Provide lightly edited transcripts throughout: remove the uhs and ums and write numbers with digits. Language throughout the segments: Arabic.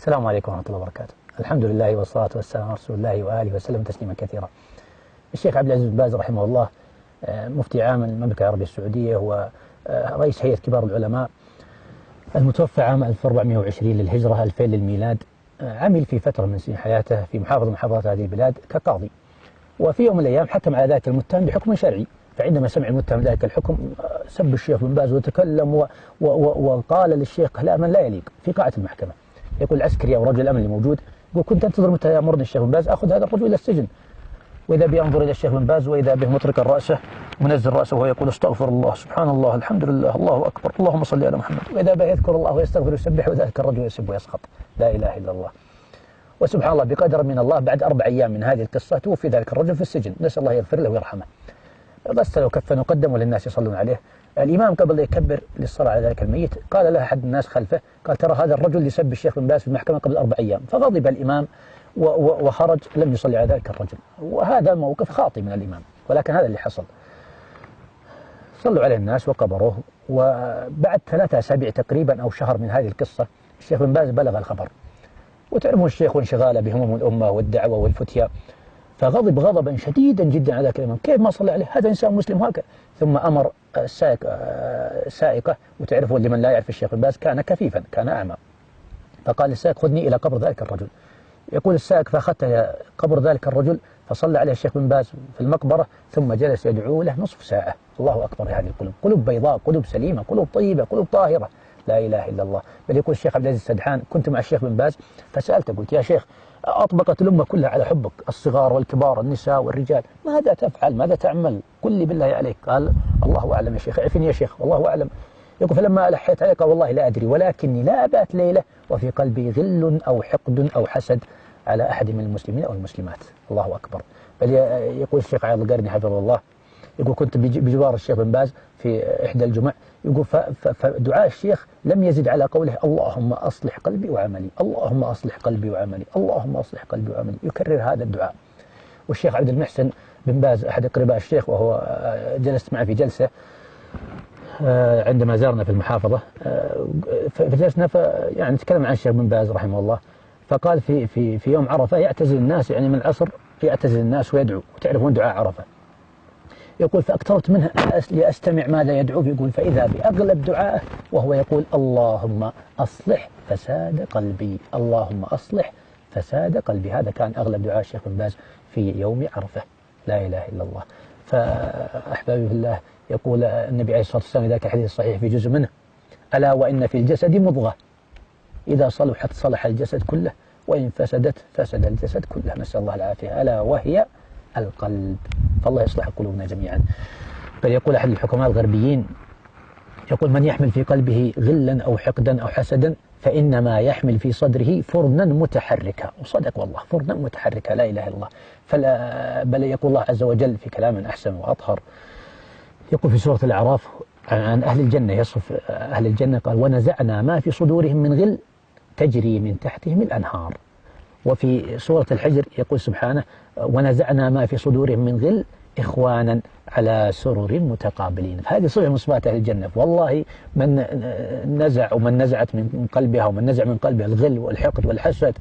السلام عليكم ورحمة الله وبركاته. الحمد لله والصلاة والسلام على رسول الله وآله وسلم تسليما كثيرا. الشيخ عبد العزيز بن باز رحمه الله مفتي عام المملكة العربية السعودية ورئيس هيئة كبار العلماء، المتوفى عام 1420 للهجرة 2000 للميلاد. عمل في فترة من سنين حياته في محافظة من محافظات هذه البلاد كقاضي، وفي يوم من الأيام حكم على ذلك المتهم بحكم شرعي. فعندما سمع المتهم ذلك الحكم سب الشيخ بن باز وتكلم وقال للشيخ كلاما لا يليق في قاعة المحكمة. يقول العسكري أو رجل الأمن اللي موجود، يقول كنت أنتظر متى يأمرني الشيخ بن باز أخذ هذا الرجل إلى السجن. وإذا بينظر إلى الشيخ بن باز وإذا به مطرقا رأسه منزل رأسه وهو يقول استغفر الله سبحان الله الحمد لله الله أكبر اللهم صل على محمد، وإذا به يذكر الله ويستغفر ويسبح وذلك الرجل يسب ويسخط لا إله إلا الله. وسبحان الله بقدر من الله بعد 4 أيام من هذه القصة توفي ذلك الرجل في السجن، نسأل الله يغفر له ويرحمه. غسل وكفن وقدمه للناس يصلون عليه. الإمام قبل لا يكبر للصلاة على ذلك الميت قال له أحد الناس خلفه، قال ترى هذا الرجل يسب الشيخ بن باز في المحكمة قبل 4 أيام. فغضب الإمام وخرج لم يصلي على ذلك الرجل، وهذا موقف خاطئ من الإمام، ولكن هذا اللي حصل. صلوا عليه الناس وقبروه، وبعد 3 أسابيع تقريبا أو شهر من هذه القصة الشيخ بن باز بلغ الخبر، وتعرفون الشيخ وانشغاله بهموم الأمة والدعوة والفتيا، فغضب غضبا شديدا جدا على ذلك الإمام، كيف ما صلى عليه هذا إنسان مسلم هكذا. ثم أمر السائقة، وتعرفون لمن لا يعرف الشيخ بن باز كان كفيفا كان أعمى، فقال للسائق خذني إلى قبر ذلك الرجل. يقول السائق فأخذته إلى قبر ذلك الرجل فصلى عليه الشيخ بن باز في المقبرة، ثم جلس يدعو له نصف ساعة. الله أكبر هذه القلوب، قلوب بيضاء، قلوب سليمة، قلوب طيبة، قلوب طاهرة، لا إله إلا الله. بل يقول الشيخ عبد العزيز السدحان كنت مع الشيخ بن باز فسألته قلت يا شيخ أطبقت الأمة كلها على حبك، الصغار والكبار النساء والرجال، ماذا تفعل ماذا تعمل قل لي بالله عليك؟ قال الله أعلم يا شيخ، اعفني يا شيخ والله أعلم. يقول فلما ألحيت عليه قال والله لا أدري، ولكني لا أبات ليلة وفي قلبي غل أو حقد أو حسد على أحد من المسلمين أو المسلمات. الله أكبر. بل يقول الشيخ عياض القرني حفظه الله، يقول كنت بجوار الشيخ بن باز في إحدى الجمع، يقول فدعاء الشيخ لم يزد على قوله اللهم أصلح قلبي وعملي اللهم أصلح قلبي وعملي اللهم أصلح قلبي وعملي، يكرر هذا الدعاء. والشيخ عبد المحسن بن باز أحد أقرباء الشيخ، وهو جلست معه في جلسة عندما زارنا في المحافظة، فجلسنا يعني نتكلم عن الشيخ بن باز رحمه الله، فقال في يوم عرفة يعتزل الناس، يعني من العصر يعتزل الناس ويدعو، وتعرفون دعاء عرفة. يقول فأكثرت منها لأستمع ماذا يدعو، يقول فإذا بأغلب دعائه وهو يقول اللهم أصلح فساد قلبي اللهم أصلح فساد قلبي. هذا كان أغلب دعاء الشيخ بن باز في يوم عرفة، لا إله إلا الله. فأحبابي في الله، يقول النبي عليه الصلاة والسلام ذاك الحديث الصحيح في جزء منه ألا وإن في الجسد مضغة إذا صلحت صلح الجسد كله وإن فسدت فسد الجسد كله، نسأل الله العافية، ألا وهي القلب. فالله يصلح قلوبنا جميعا. بل يقول أحد الحكماء الغربيين يقول من يحمل في قلبه غلا أو حقدا أو حسدا فإنما يحمل في صدره فرنا متحركا. وصدق والله، فرنا متحركا، لا إله إلا الله. بل يقول الله عز وجل في كلام أحسن وأطهر، يقول في سورة الأعراف عن أهل الجنة، يصف أهل الجنة قال ونزعنا ما في صدورهم من غل تجري من تحتهم الأنهار. وفي سورة الحجر يقول سبحانه ونزعنا ما في صدورهم من غل إخوانا على سرر متقابلين. فهذه صفة من صفات أهل الجنة. والله من نزع ومن نزعت من قلبها ومن نزع من قلبها الغل والحقد والحسد،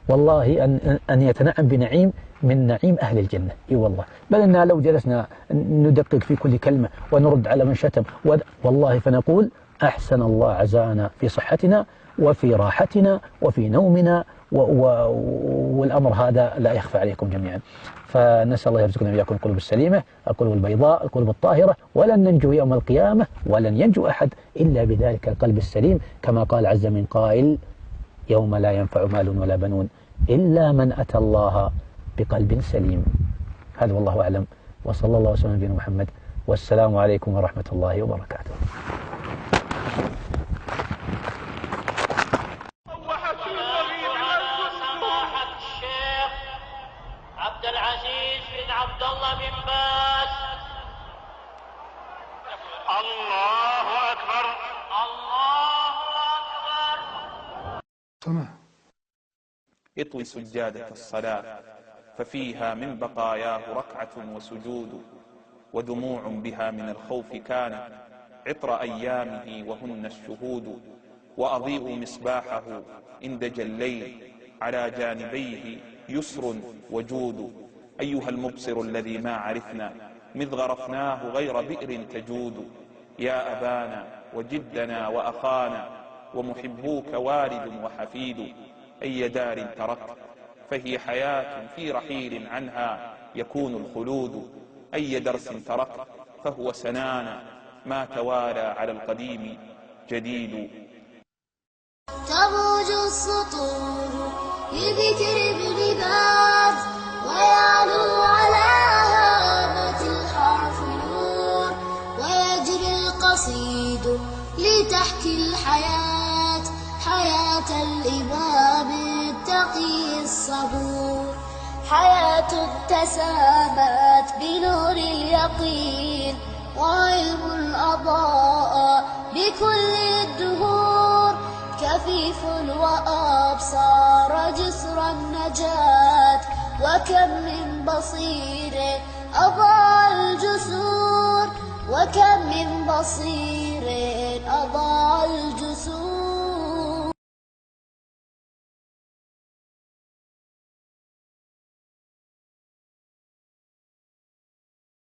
والله أن يتنعم بنعيم من نعيم أهل الجنة. إي والله. بل أننا لو جلسنا ندقق في كل كلمة ونرد على من شتم والله فنقول أحسن الله عزاءنا في صحتنا وفي راحتنا وفي نومنا، والأمر هذا لا يخفى عليكم جميعا. فنسأل الله يرزقنا وإياكم القلوب السليمة، القلوب البيضاء، القلوب الطاهرة، ولن ننجو يوم القيامة ولن ينجو أحد إلا بذلك القلب السليم، كما قال عز من قائل يوم لا ينفع مال ولا بنون إلا من أتى الله بقلب سليم. هذا والله أعلم، وصلى الله وسلم على نبينا محمد، والسلام عليكم ورحمة الله وبركاته. عبد العزيز بن عبد الله بن باز. الله أكبر الله أكبر. اطوي سجادة الصلاة ففيها من بقاياه ركعة وسجود ودموع بها من الخوف كان عطر أيامه وهن الشهود وأضيء مصباحه إن دجى الليل، على جانبيه يسر وجود. أيها المبصر الذي ما عرفنا مذ غرفناه غير بئر تجود. يا أبانا وجدنا وأخانا ومحبوك والد وحفيد، أي دار تركت فهي حياة في رحيل عنها يكون الخلود. أي درس تركت فهو سنانا ما توالى على القديم جديد. تروج السطور بذكر ابن باز، ويعلو على هامة الحرف نور، ويجري القصيد لتحكي الحياة، حياة الإمام التقي الصبور، حياة تسامت بنور اليقين، وعلم الأضاء بكل الدهور، كفيف وأبصار جسر النجاة، وكم من بصير أضاء الجسور، وكم من بصير أضاء الجسور.